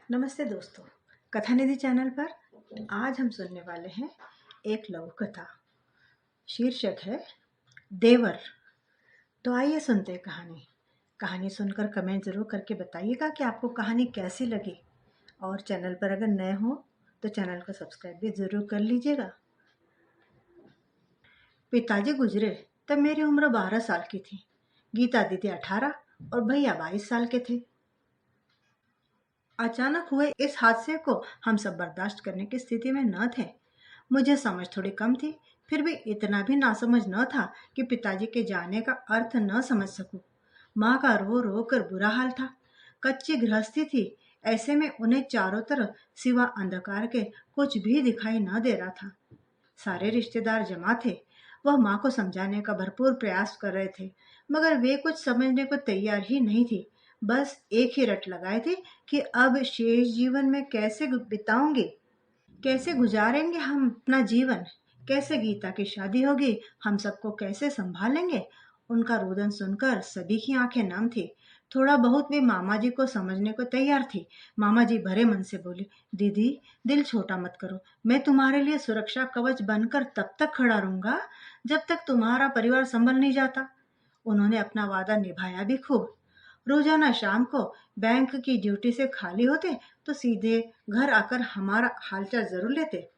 नमस्ते दोस्तों, कथा निधि चैनल पर आज हम सुनने वाले हैं एक लघु कथा। शीर्षक है देवर। तो आइए सुनते हैं कहानी सुनकर कमेंट जरूर करके बताइएगा कि आपको कहानी कैसी लगी। और चैनल पर अगर नए हो तो चैनल को सब्सक्राइब भी जरूर कर लीजिएगा। पिताजी गुजरे तब मेरी उम्र 12 साल की थी। गीता दीदी 18 और भैया 22 साल के थे। अचानक हुए इस हादसे को हम सब बर्दाश्त करने की स्थिति में न थे। मुझे समझ थोड़ी कम थी, फिर भी इतना भी नासमझ न था कि पिताजी के जाने का अर्थ न समझ सकूं। माँ का रो रो कर बुरा हाल था। कच्ची गृहस्थी थी, ऐसे में उन्हें चारों तरफ सिवा अंधकार के कुछ भी दिखाई न दे रहा था। सारे रिश्तेदार जमा थे। वह माँ को समझाने का भरपूर प्रयास कर रहे थे, मगर वे कुछ समझने को तैयार ही नहीं थी। बस एक ही रट लगाए थे कि अब शेष जीवन में कैसे बिताऊंगी, कैसे गुजारेंगे हम अपना जीवन, कैसे गीता की शादी होगी, हम सबको कैसे संभालेंगे। उनका रुदन सुनकर सभी की आंखें नम थी। थोड़ा बहुत वे मामा जी को समझने को तैयार थी। मामा जी भरे मन से बोले, दीदी दिल छोटा मत करो, मैं तुम्हारे लिए सुरक्षा कवच बनकर तब तक खड़ा रहूंगा जब तक तुम्हारा परिवार संभल नहीं जाता। उन्होंने अपना वादा निभाया भी खूब। रोजाना शाम को बैंक की ड्यूटी से खाली होते तो सीधे घर आकर हमारा हालचाल जरूर लेते।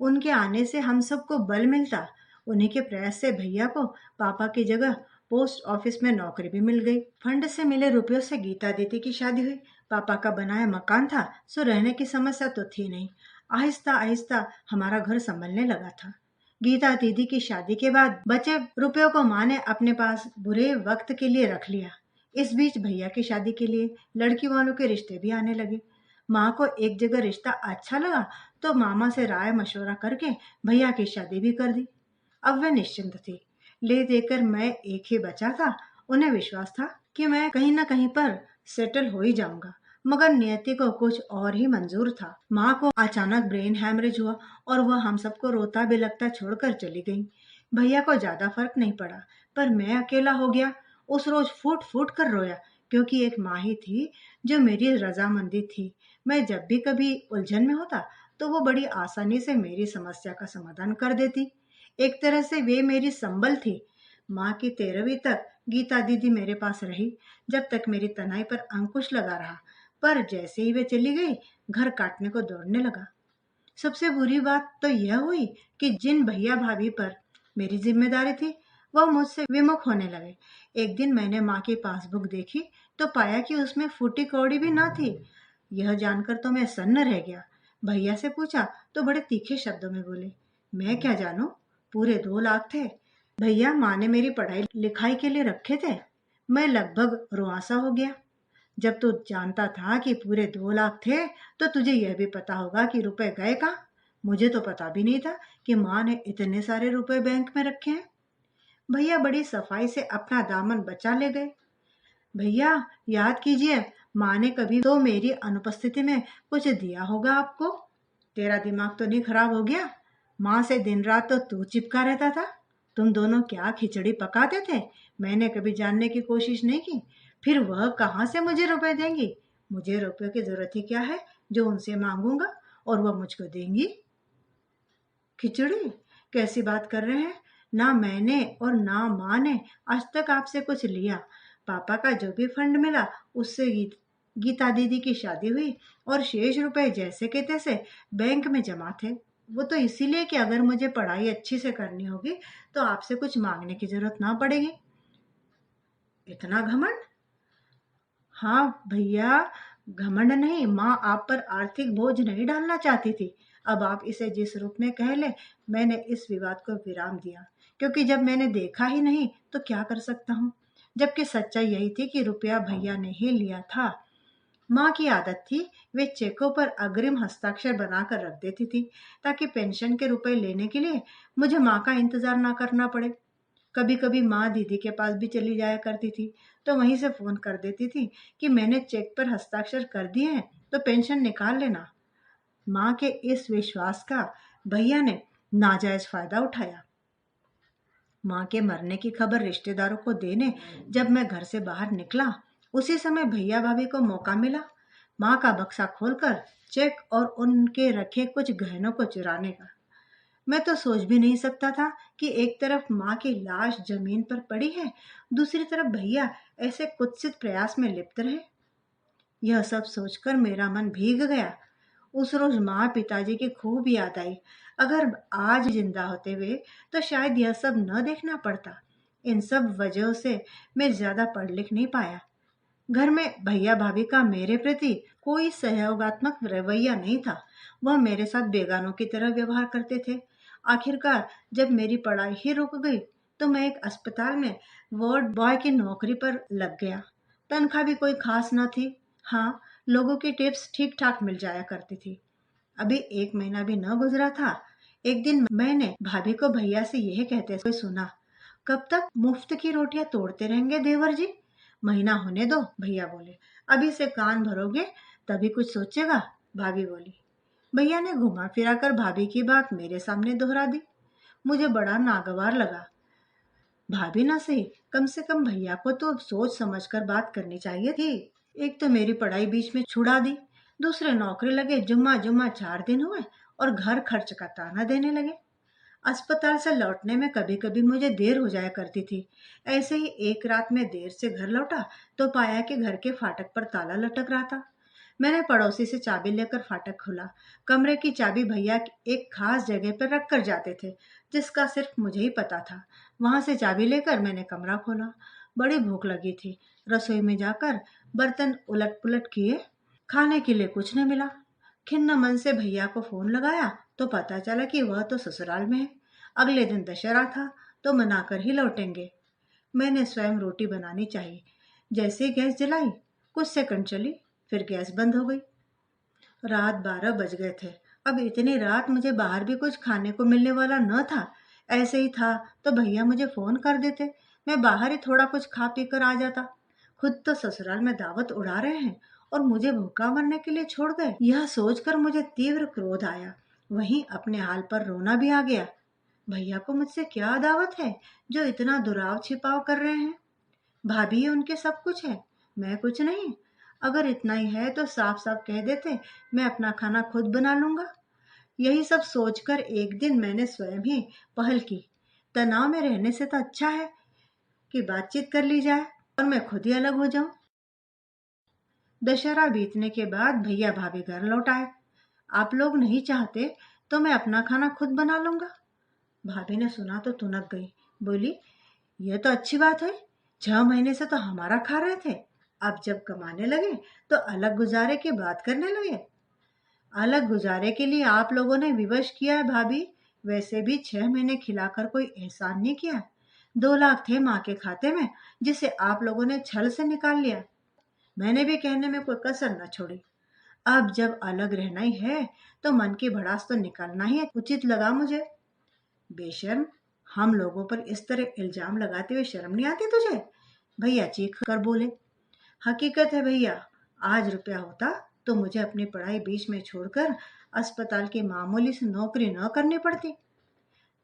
उनके आने से हम सबको बल मिलता। उन्हीं के प्रयास से भैया को पापा की जगह पोस्ट ऑफिस में नौकरी भी मिल गई। फंड से मिले रुपयों से गीता दीदी की शादी हुई। पापा का बनाया मकान था, सो रहने की समस्या तो थी नहीं। आहिस्ता आहिस्ता हमारा घर संभलने लगा था। गीता दीदी की शादी के बाद बचे रुपयों को माँ ने अपने पास बुरे वक्त के लिए रख लिया। इस बीच भैया की शादी के लिए लड़की वालों के रिश्ते भी आने लगे। माँ को एक जगह रिश्ता अच्छा लगा तो मामा से राय मशवरा करके भैया की शादी भी कर दी। अब वे निश्चिंत थी। ले देकर मैं एक ही बचा था। उन्हें विश्वास था कि मैं कहीं न कहीं पर सेटल हो ही जाऊंगा, मगर नियति को कुछ और ही मंजूर था। माँ को अचानक ब्रेन हैमरेज हुआ और वह हम सबको रोता बिलखता छोड़कर चली गई। भैया को ज्यादा फर्क नहीं पड़ा, पर मैं अकेला हो गया। उस रोज फूट फूट कर रोया, क्योंकि एक माँ ही थी जो मेरी रजामंदी थी। मैं जब भी कभी उलझन में होता तो वो बड़ी आसानी से मेरी समस्या का समाधान कर देती। एक तरह से वे मेरी संबल थी। माँ की 13वीं तक गीता दीदी मेरे पास रही, जब तक मेरी तनाई पर अंकुश लगा रहा। पर जैसे ही वे चली गई, घर काटने को दौड़ने लगा। सबसे बुरी बात तो यह हुई कि जिन भैया भाभी पर मेरी जिम्मेदारी थी, वह मुझसे विमुख होने लगे। एक दिन मैंने माँ की पासबुक देखी तो पाया कि उसमें फूटी कौड़ी भी ना थी। यह जानकर तो मैं सन्न रह गया। भैया से पूछा तो बड़े तीखे शब्दों में बोले, मैं क्या जानू, पूरे 2 लाख थे। भैया, माँ ने मेरी पढ़ाई लिखाई के लिए रखे थे। मैं लगभग रुआंसा हो गया। जब तू जानता था कि पूरे 2 लाख थे तो तुझे यह भी पता होगा कि रुपए गए कहाँ। मुझे तो पता भी नहीं था कि माँ ने इतने सारे रुपए बैंक में रखे हैं। भैया बड़ी सफाई से अपना दामन बचा ले गए। भैया, याद कीजिए, माँ ने कभी तो मेरी अनुपस्थिति में कुछ दिया होगा आपको। तेरा दिमाग तो नहीं खराब हो गया? माँ से दिन रात तो तू चिपका रहता था। तुम दोनों क्या खिचड़ी पकाते थे, मैंने कभी जानने की कोशिश नहीं की। फिर वह कहाँ से मुझे रुपए देंगी? मुझे रुपयों की जरूरत ही क्या है जो उनसे मांगूंगा और वह मुझको देंगी? खिचड़ी? कैसी बात कर रहे हैं? ना मैंने और ना माँ ने आज तक आपसे कुछ लिया। पापा का जो भी फंड मिला उससे गीता दीदी की शादी हुई और शेष रुपए जैसे के तैसे बैंक में जमा थे। वो तो इसीलिए कि अगर मुझे पढ़ाई अच्छी से करनी होगी तो आपसे कुछ मांगने की जरूरत ना पड़ेगी। इतना घमंड? हाँ भैया, घमंड नहीं, माँ आप पर आर्थिक बोझ नहीं डालना चाहती थी। अब आप इसे जिस रूप में कह ले, मैंने इस विवाद को विराम दिया, क्योंकि जब मैंने देखा ही नहीं तो क्या कर सकता हूँ। जबकि सच्चाई यही थी कि रुपया भैया ने ही लिया था। माँ की आदत थी, वे चेकों पर अग्रिम हस्ताक्षर बनाकर रख देती थी, ताकि पेंशन के रुपए लेने के लिए मुझे माँ का इंतजार ना करना पड़े। कभी कभी माँ दीदी के पास भी चली जाया करती थी, तो वहीं से फोन कर देती थी कि मैंने चेक पर हस्ताक्षर कर दिए हैं, तो पेंशन निकाल लेना। माँ के इस विश्वास का भैया ने नाजायज फायदा उठाया। माँ के मरने की खबर रिश्तेदारों को देने जब मैं घर से बाहर निकला, उसी समय भैया भाभी को मौका मिला। माँ का बक्सा खोलकर चेक और उनके रखे कुछ गहनों को चुराने का। मैं तो सोच भी नहीं सकता था कि एक तरफ माँ की लाश जमीन पर पड़ी है, दूसरी तरफ भैया ऐसे कुत्सित प्रयास में लिप्त रहे। यह सब सोचकर मेरा मन भीग गया। उस रोज माँ पिताजी की खूब याद आई। अगर आज जिंदा होते हुए तो शायद यह सब न देखना पड़ता। इन सब वजहों से मैं ज्यादा पढ़ लिख नहीं पाया। घर में भैया भाभी का मेरे प्रति कोई सहयोगात्मक रवैया नहीं था। वह मेरे साथ बेगानों की तरह व्यवहार करते थे। आखिरकार जब मेरी पढ़ाई ही रुक गई तो मैं एक अस्पताल में वार्ड बॉय की नौकरी पर लग गया। तनख्वाह भी कोई खास न थी। हाँ, लोगों की टिप्स ठीक ठाक मिल जाया करती थी। अभी 1 महीना भी न गुजरा था। एक दिन मैंने भाभी को भैया से यह कहते हुए सुना, कब तक मुफ्त की रोटियां तोड़ते रहेंगे देवर जी? महीना होने दो, भैया बोले। अभी से कान भरोगे तभी कुछ सोचेगा, भाभी बोली। भैया ने घुमा फिरा कर भाभी की बात मेरे सामने दोहरा दी। मुझे बड़ा नागवार लगा। भाभी ना सही, कम से कम भैया को तो सोच समझ कर बात करनी चाहिए थी। एक तो मेरी पढ़ाई बीच में छुड़ा दी, दूसरे नौकरी लगे जुम्मा जुम्मा 4 दिन हुए और घर खर्च का ताना देने लगे। अस्पताल से लौटने में कभी कभी मुझे देर हो जाया करती थी। ऐसे ही एक रात में देर से घर लौटा तो पाया कि घर के फाटक पर ताला लटक रहा था। मैंने पड़ोसी से चाबी लेकर फाटक खोला। कमरे की चाबी भैया एक खास जगह पर रख कर जाते थे, जिसका सिर्फ मुझे ही पता था। वहां से चाबी लेकर मैंने कमरा खोला। बड़ी भूख लगी थी। रसोई में जाकर बर्तन उलट पुलट किए। खाने के लिए कुछ न मिला। खिन्न मन से भैया को फोन लगाया तो पता चला कि वह तो ससुराल में है। अगले दिन दशहरा था तो मनाकर ही लौटेंगे। मैंने स्वयं रोटी बनानी चाहिए। जैसे ही गैस जलाई, कुछ सेकंड चली, फिर गैस बंद हो गई। रात 12 बज गए थे। अब इतनी रात मुझे बाहर भी कुछ खाने को मिलने वाला न था। ऐसे ही था तो भैया मुझे फोन कर देते, मैं बाहर ही थोड़ा कुछ खा पी कर आ जाता। खुद तो ससुराल में दावत उड़ा रहे हैं और मुझे भूखा मरने के लिए छोड़ गए। यह सोचकर मुझे तीव्र क्रोध आया। वहीं अपने हाल पर रोना भी आ गया। भैया को मुझसे क्या दावत है जो इतना दुराव छिपाव कर रहे हैं? भाभी ही उनके सब कुछ है, मैं कुछ नहीं। अगर इतना ही है तो साफ साफ कह देते, मैं अपना खाना खुद बना लूंगा। यही सब सोचकर एक दिन मैंने स्वयं ही पहल की। तनाव में रहने से तो अच्छा है कि बातचीत कर ली जाए और मैं खुद ही अलग हो जाऊं। दशहरा बीतने के बाद भैया भाभी घर लौट आए। आप लोग नहीं चाहते तो मैं अपना खाना खुद बना लूंगा। भाभी ने सुना तो तुनक गई। बोली, यह तो अच्छी बात है। 6 महीने से तो हमारा खा रहे थे, अब जब कमाने लगे तो अलग गुजारे की बात करने लगे। अलग गुजारे के लिए आप लोगों ने विवश किया है भाभी। वैसे भी 6 महीने खिलाकर कोई एहसान नहीं किया। 2 लाख थे माँ के खाते में, जिसे आप लोगों ने छल से निकाल लिया। मैंने भी कहने में कोई कसर न छोड़ी। अब जब अलग रहना ही है तो मन की भड़ास तो निकालना ही उचित लगा मुझे। बेशर्म, हम लोगों पर इस तरह इल्जाम लगाते हुए शर्म नहीं आती तुझे? भैया चीख कर बोले। हकीकत है भैया, आज रुपया होता तो मुझे अपनी पढ़ाई बीच में छोड़कर अस्पताल की मामूली सी नौकरी न करनी पड़ती।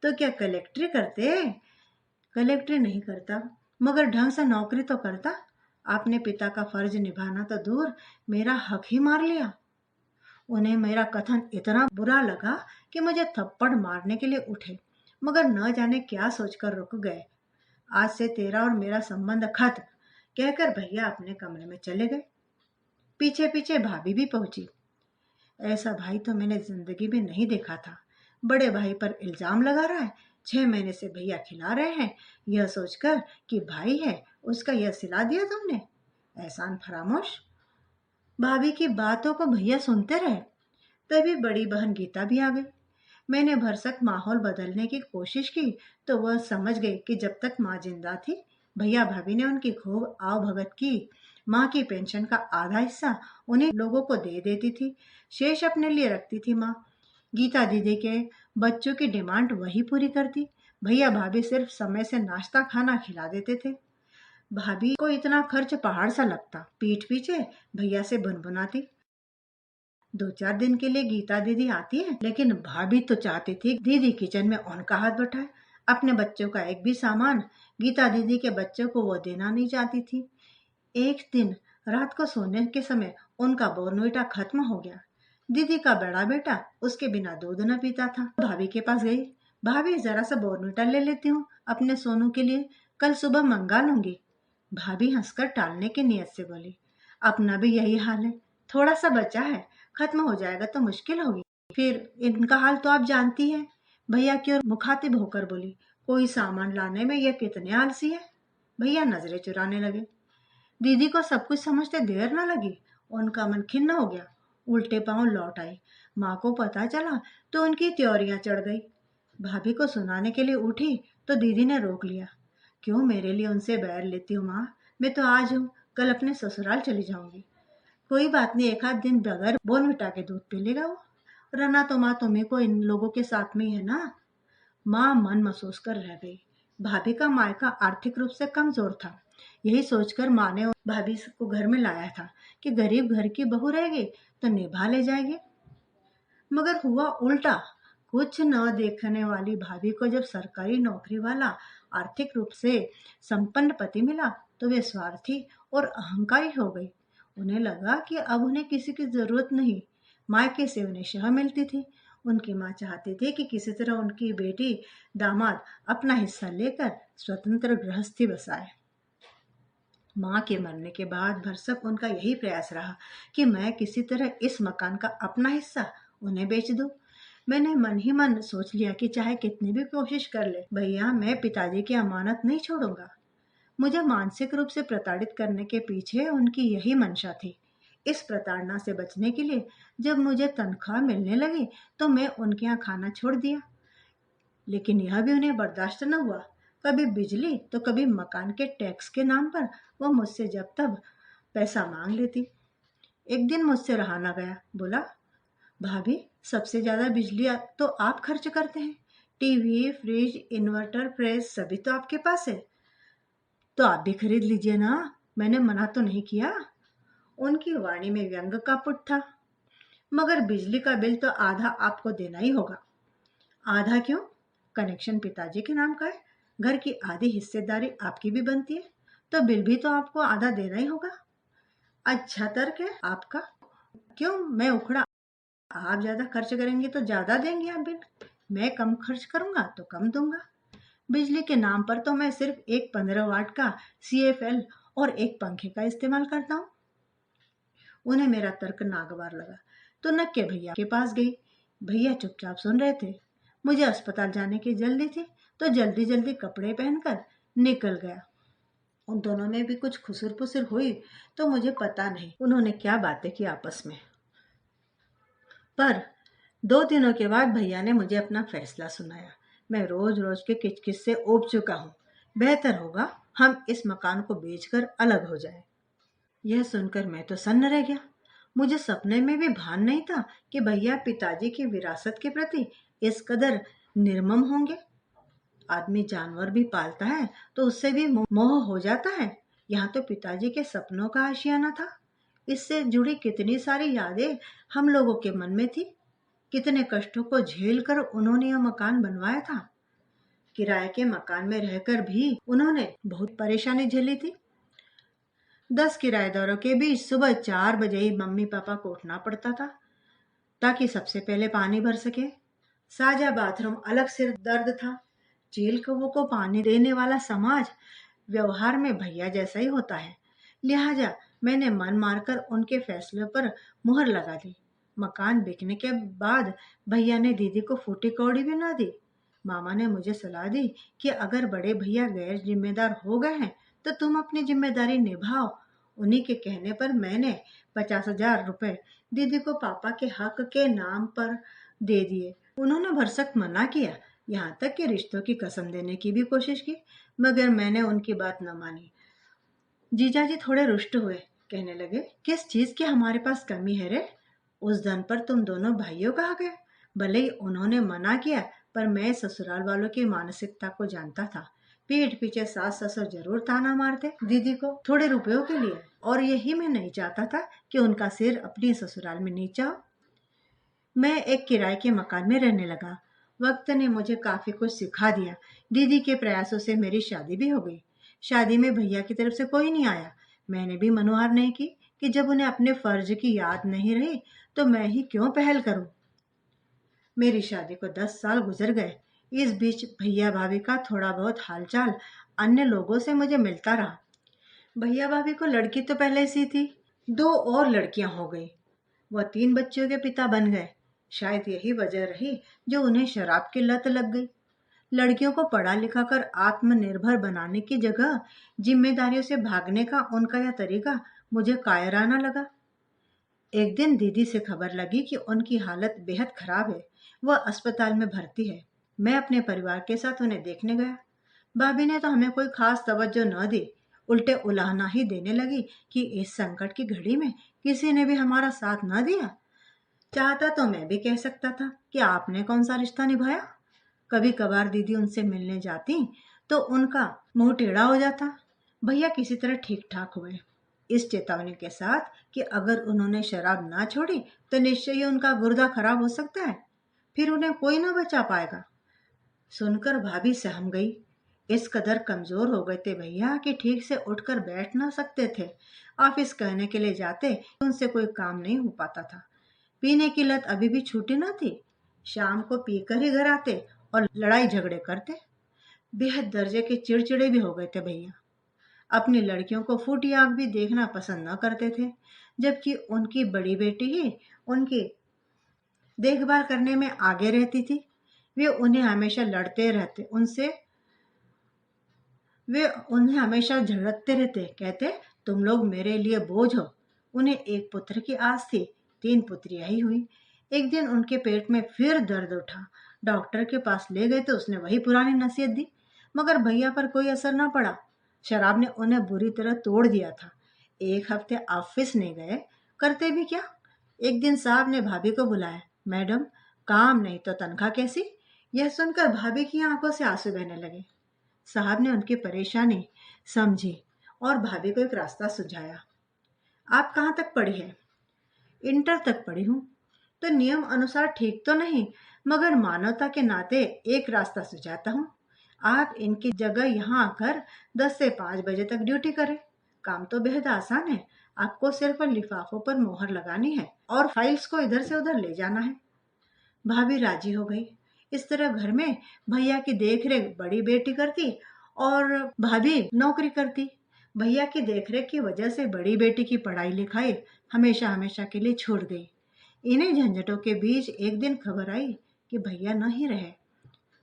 तो क्या कलेक्ट्री करते? कलेक्ट्री नहीं करता, मगर ढंग से नौकरी तो करता। आपने पिता का फर्ज निभाना तो दूर, मेरा हक ही मार लिया। उन्हें मेरा कथन इतना बुरा लगा कि मुझे थप्पड़ मारने के लिए उठे, मगर न जाने क्या सोचकर रुक गए। आज से तेरा और मेरा संबंध खत्म, कहकर भैया अपने कमरे में चले गए। पीछे पीछे भाभी भी पहुंची। ऐसा भाई तो मैंने जिंदगी में नहीं देखा था। बड़े भाई पर इल्जाम लगा रहा है, 6 महीने से भैया खिला रहे हैं, यह सोचकर कि भाई है उसका यह सिला दिया तुमने। एहसान फरामोश। भाभी की बातों को भैया सुनते रहे। तभी बड़ी बहन गीता भी आ गई। मैंने भरसक माहौल बदलने की कोशिश की तो वह समझ गई कि जब तक माँ जिंदा थी भैया भाभी ने उनकी खूब आवभगत की। माँ की पेंशन का आधा हिस्सा उन्हीं लोगों को दे देती थी, शेष अपने लिए रखती थी माँ। गीता दीदी के बच्चों की डिमांड वही पूरी करती। भैया भाभी सिर्फ समय से नाश्ता खाना खिला देते थे। भाभी को इतना खर्च पहाड़ सा लगता। पीठ पीछे भैया से बुनबुनाती। 2-4 दिन के लिए गीता दीदी आती है, लेकिन भाभी तो चाहती थी दीदी किचन में उनका हाथ बटाए। अपने बच्चों का एक भी सामान गीता दीदी के बच्चों को वो देना नहीं चाहती थी। एक दिन रात को सोने के समय उनका बोर्नवीटा खत्म हो गया। दीदी का बड़ा बेटा उसके बिना दूध न पीता था। भाभी के पास गई। भाभी, जरा सा बोर्नवीटा ले लेती हूँ अपने सोनू के लिए, कल सुबह मंगा लूंगी। भाभी हंसकर टालने की नियत से बोली, अपना भी यही हाल है, थोड़ा सा बचा है, खत्म हो जाएगा तो मुश्किल होगी। फिर इनका हाल तो आप जानती हैं। भैया की ओर मुखातिब होकर बोली, कोई सामान लाने में ये कितने आलसी है। भैया नजरें चुराने लगे। दीदी को सब कुछ समझते देर न लगी। उनका मन खिन्न हो गया। उल्टे पांव लौट आई। माँ को पता चला तो उनकी त्योरियां चढ़ गई। भाभी को सुनाने के लिए उठी तो दीदी ने रोक लिया। क्यों मेरे लिए उनसे बैर लेती हूँ माँ? मैं तो आज हूँ, कल अपने ससुराल चली जाऊंगी। कोई बात नहीं, एक आध दिन बगैर बोर्नविटा के दूध पी लेगा वो। रहना तो माँ तुम्हें को इन लोगों के साथ में ही है ना। माँ मन महसूस कर रह गई। भाभी का मायका आर्थिक रूप से कमजोर था। यही सोचकर माँ ने भाभी को घर में लाया था कि गरीब घर की बहू रहेगी तो निभा ले जाएगी। मगर हुआ उल्टा। कुछ न देखने वाली भाभी को जब सरकारी नौकरी वाला आर्थिक रूप से संपन्न पति मिला तो वे स्वार्थी और अहंकारी हो गई। उन्हें लगा कि अब उन्हें किसी की जरूरत नहीं। मायके से उन्हें शह मिलती थी। उनकी माँ चाहती थी कि किसी तरह उनकी बेटी दामाद अपना हिस्सा लेकर स्वतंत्र गृहस्थी बसाए। माँ के मरने के बाद भरसक उनका यही प्रयास रहा कि मैं किसी तरह इस मकान का अपना हिस्सा उन्हें बेच दूं। मैंने मन ही मन सोच लिया कि चाहे कितनी भी कोशिश कर ले भैया, मैं पिताजी की अमानत नहीं छोड़ूंगा। मुझे मानसिक रूप से प्रताड़ित करने के पीछे उनकी यही मंशा थी। इस प्रताड़ना से बचने के लिए जब मुझे तनख्वाह मिलने लगी तो मैं उनके यहाँ खाना छोड़ दिया। लेकिन यह भी उन्हें बर्दाश्त न हुआ। कभी बिजली तो कभी मकान के टैक्स के नाम पर वो मुझसे जब तब पैसा मांग लेती। एक दिन मुझसे रहा न गया। बोला, भाभी, सबसे ज्यादा बिजली तो आप खर्च करते हैं। टीवी, फ्रिज, इन्वर्टर, प्रेस सभी तो आपके पास है, तो आप भी खरीद लीजिए ना। मैंने मना तो नहीं किया। उनकी वाणी में व्यंग का पुट था। मगर बिजली का बिल तो आधा आपको देना ही होगा। आधा क्यों? कनेक्शन पिताजी के नाम का है। घर की आधी हिस्सेदारी आपकी भी बनती है, तो बिल भी तो आपको आधा देना ही होगा। अच्छा तर्क है आपका। क्यों मैं उखड़ा? आप ज्यादा खर्च करेंगे तो ज्यादा देंगे आप बिल, मैं कम खर्च करूंगा तो कम दूंगा। बिजली के नाम पर तो मैं सिर्फ एक 15 वाट का CFL और एक पंखे का इस्तेमाल करता हूँ। उन्हें मेरा तर्क नागवार लगा तो नक्के भैया के पास गई। भैया चुपचाप सुन रहे थे। मुझे अस्पताल जाने की जल्दी थी तो जल्दी जल्दी कपड़े पहनकर निकल गया। उन दोनों में भी कुछ खुसर पुसर हुई तो मुझे पता नहीं उन्होंने क्या बातें की आपस में। पर 2 दिनों के बाद भैया ने मुझे अपना फैसला सुनाया। मैं रोज रोज के किचकिच से ऊब चुका हूँ। बेहतर होगा हम इस मकान को बेचकर अलग हो जाएं। यह सुनकर मैं तो सन्न रह गया। मुझे सपने में भी भान नहीं था कि भैया पिताजी की विरासत के प्रति इस कदर निर्मम होंगे। आदमी जानवर भी पालता है तो उससे भी मोह हो जाता है। यहाँ तो पिताजी के सपनों का आशियाना था। इससे जुड़ी कितनी सारी यादें हम लोगों के मन में थी। कितने कष्टों को झेल कर उन्होंने यह मकान बनवाया था। किराए के मकान में रहकर भी उन्होंने बहुत परेशानी झेली थी। 10 किराएदारों के बीच सुबह 4 बजे ही मम्मी पापा को उठना पड़ता था ताकि सबसे पहले पानी भर सके। साझा बाथरूम अलग सिर दर्द था। चील कौवों को पानी देने वाला समाज व्यवहार में भैया जैसा ही होता है। लिहाजा मैंने मन मारकर उनके फैसले पर मुहर लगा दी। मकान बिकने के बाद भैया ने दीदी को फूटी कौड़ी भी ना दी। मामा ने मुझे सलाह दी कि अगर बड़े भैया गैर जिम्मेदार हो गए हैं तो तुम अपनी जिम्मेदारी निभाओ। उन्हीं के कहने पर मैंने 50,000 रुपए दीदी को पापा के हक के नाम पर दे दिए। उन्होंने भरसक मना किया, यहाँ तक कि रिश्तों की कसम देने की भी कोशिश की, मगर मैंने उनकी बात न मानी। जीजाजी थोड़े रुष्ट हुए। कहने लगे, किस चीज की हमारे पास कमी है रे? उस धन पर तुम दोनों भाइयों का हक है। भले ही उन्होंने मना किया पर मैं ससुराल वालों की मानसिकता को जानता था। पीठ पीछे सास ससुर जरूर ताना मारते दीदी को थोड़े रुपयों के लिए, और यही मैं नहीं चाहता था कि उनका सिर अपनी ससुराल में नीचा हो। मैं एक किराए के मकान में रहने लगा। वक्त ने मुझे काफी कुछ सिखा दिया। दीदी के प्रयासों से मेरी शादी भी हो गई। शादी में भैया की तरफ से कोई नहीं आया। मैंने भी मनुहार नहीं की कि जब उन्हें अपने फर्ज की याद नहीं रही तो मैं ही क्यों पहल करूं। मेरी शादी को 10 साल गुजर गए। इस बीच भैया भाभी का थोड़ा बहुत हालचाल अन्य लोगों से मुझे मिलता रहा। भैया भाभी को लड़की तो पहले से थी, 2 और लड़कियां हो गई। वह 3 बच्चों के पिता बन गए। शायद यही वजह रही जो उन्हें शराब की लत लग गई। लड़कियों को पढ़ा लिखा कर आत्मनिर्भर बनाने की जगह जिम्मेदारियों से भागने का उनका यह तरीका मुझे कायराना लगा। एक दिन दीदी से खबर लगी कि उनकी हालत बेहद खराब है, वह अस्पताल में भर्ती है। मैं अपने परिवार के साथ उन्हें देखने गया। भाभी ने तो हमें कोई खास तवज्जो न दी, उल्टे उलाहना ही देने लगी कि इस संकट की घड़ी में किसी ने भी हमारा साथ न दिया। चाहता तो मैं भी कह सकता था कि आपने कौन सा रिश्ता निभाया। कभी कभार दीदी उनसे मिलने जाती तो उनका मुंह टेढ़ा हो जाता। भैया किसी तरह ठीक ठाक हुए, इस चेतावनी के साथ कि अगर उन्होंने शराब ना छोड़ी तो निश्चय ही उनका गुर्दा खराब हो सकता है, फिर उन्हें कोई ना बचा पाएगा। सुनकर भाभी सहम गई। इस कदर कमजोर हो गए थे भैया कि ठीक से उठकर बैठ ना सकते थे। ऑफिस कहने के लिए जाते उनसे कोई काम नहीं हो पाता था। पीने की लत अभी भी छूटी ना थी। शाम को पीकर ही घर आते और लड़ाई झगड़े करते। बेहद दर्जे के चिड़चिड़े भी हो गए थे भैया। अपनी लड़कियों को फूटी आंख भी देखना पसंद न करते थे, जबकि उनकी बड़ी बेटी ही उनकी देखभाल करने में आगे रहती थी। वे उन्हें हमेशा लड़ते रहते उनसे वे उन्हें हमेशा झड़कते रहते, कहते तुम लोग मेरे लिए बोझ हो। उन्हें एक पुत्र की आस थी, 3 पुत्रियां ही हुई। एक दिन उनके पेट में फिर दर्द उठा। डॉक्टर के पास ले गए तो उसने वही पुरानी नसीहत दी, मगर भैया पर कोई असर न पड़ा। शराब ने उन्हें बुरी तरह तोड़ दिया था। 1 हफ्ते ऑफिस नहीं गए, करते भी क्या। एक दिन साहब ने भाभी को बुलाया। मैडम, काम नहीं तो तनख्वाह कैसी। यह सुनकर भाभी की आंखों से आंसू बहने लगे। साहब ने उनकी परेशानी समझी और भाभी को एक रास्ता सुझाया। आप कहाँ तक पढ़ी है। इंटर तक पढ़ी हूँ। तो नियम अनुसार ठीक तो नहीं, मगर मानवता के नाते एक रास्ता सुझाता हूँ। आप इनकी जगह यहाँ आकर 10 से 5 बजे तक ड्यूटी करें। काम तो बेहद आसान है। आपको सिर्फ लिफाफों पर मोहर लगानी है और फाइल्स को इधर से उधर ले जाना है। भाभी राजी हो गई। इस तरह घर में भैया की देखरेख बड़ी बेटी करती और भाभी नौकरी करती। भैया की देखरेख की वजह से बड़ी बेटी की पढ़ाई लिखाई हमेशा हमेशा के लिए छूट गई। इन्हीं झंझटों के बीच एक दिन खबर आई कि भैया न ही रहे।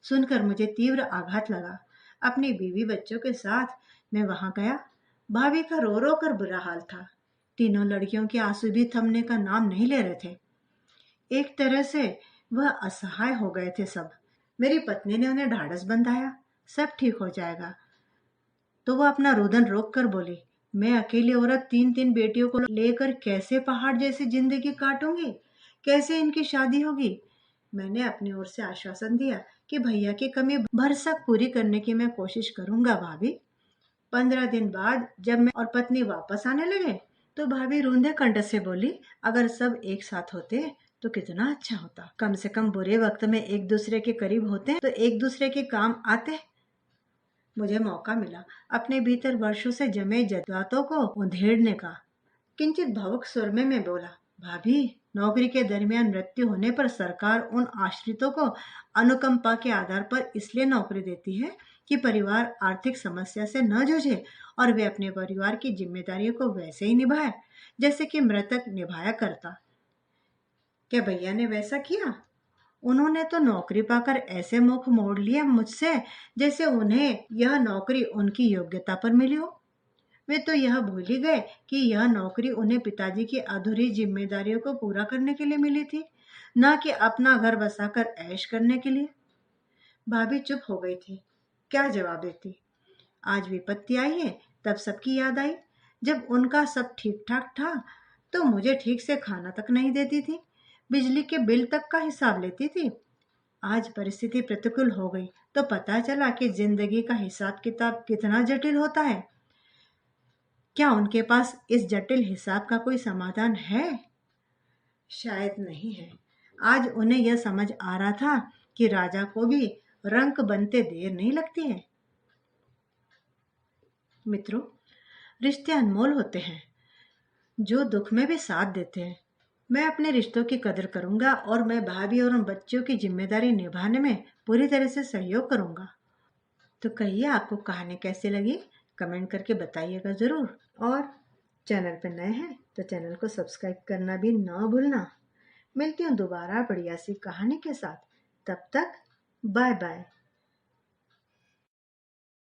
सुनकर मुझे तीव्र आघात लगा। अपनी बीवी बच्चों के साथ मैं वहां गया। भाभी का रो रो कर बुरा हाल था। तीनों लड़कियों के आंसू भी थमने का नाम नहीं ले रहे थे। एक तरह से वह असहाय हो गए थे सब। मेरी पत्नी ने उन्हें ढाढ़स बंधाया। सब ठीक हो जाएगा। तो वह अपना रोदन रोक कर बोली, मैं अकेली औरत 3 3 बेटियों को लेकर कैसे पहाड़ जैसी जिंदगी काटूंगी, कैसे इनकी शादी होगी। मैंने अपनी ओर से आश्वासन दिया कि भैया की कमी भरसक पूरी करने की मैं कोशिश करूंगा भाभी। 15 दिन बाद जब मैं और पत्नी वापस आने लगे तो भाभी रूंधे कंठ से बोली, अगर सब एक साथ होते तो कितना अच्छा होता। कम से कम बुरे वक्त में एक दूसरे के करीब होते तो एक दूसरे के काम आते। मुझे मौका मिला अपने भीतर वर्षों से जमे जज्बातों को उधेड़ने का। किंचित भावुक स्वर में मैं बोला, भाभी, नौकरी के दरमियान मृत्यु होने पर सरकार उन आश्रितों को अनुकंपा के आधार पर इसलिए नौकरी देती है कि परिवार आर्थिक समस्या से न जूझे और वे अपने परिवार की जिम्मेदारियों को वैसे ही निभाए जैसे कि मृतक निभाया करता। क्या भैया ने वैसा किया। उन्होंने तो नौकरी पाकर ऐसे मुख मोड़ लिया मुझसे जैसे उन्हें यह नौकरी उनकी योग्यता पर मिली हो। वे तो यह भूल ही गए कि यह नौकरी उन्हें पिताजी की अधूरी जिम्मेदारियों को पूरा करने के लिए मिली थी, न कि अपना घर बसाकर ऐश करने के लिए। भाभी चुप हो गई थी। क्या जवाब देती। आज विपत्ति आई है तब सबकी याद आई। जब उनका सब ठीक ठाक था तो मुझे ठीक से खाना तक नहीं देती थी, बिजली के बिल तक का हिसाब लेती थी। आज परिस्थिति प्रतिकूल हो गई तो पता चला कि जिंदगी का हिसाब किताब कितना जटिल होता है। क्या उनके पास इस जटिल हिसाब का कोई समाधान है। शायद नहीं है। आज उन्हें यह समझ आ रहा था कि राजा को भी रंक बनते देर नहीं लगती है। मित्रों, रिश्ते अनमोल होते हैं। जो दुख में भी साथ देते हैं। मैं अपने रिश्तों की कदर करूंगा और मैं भाभी और उन बच्चों की जिम्मेदारी निभाने में पूरी तरह से सहयोग करूंगा। तो कहिए आपको कहानी कैसी लगी? कमेंट करके बताइएगा ज़रूर। और चैनल पर नए हैं तो चैनल को सब्सक्राइब करना भी ना भूलना। मिलती हूँ दोबारा बढ़िया सी कहानी के साथ। तब तक बाय बाय।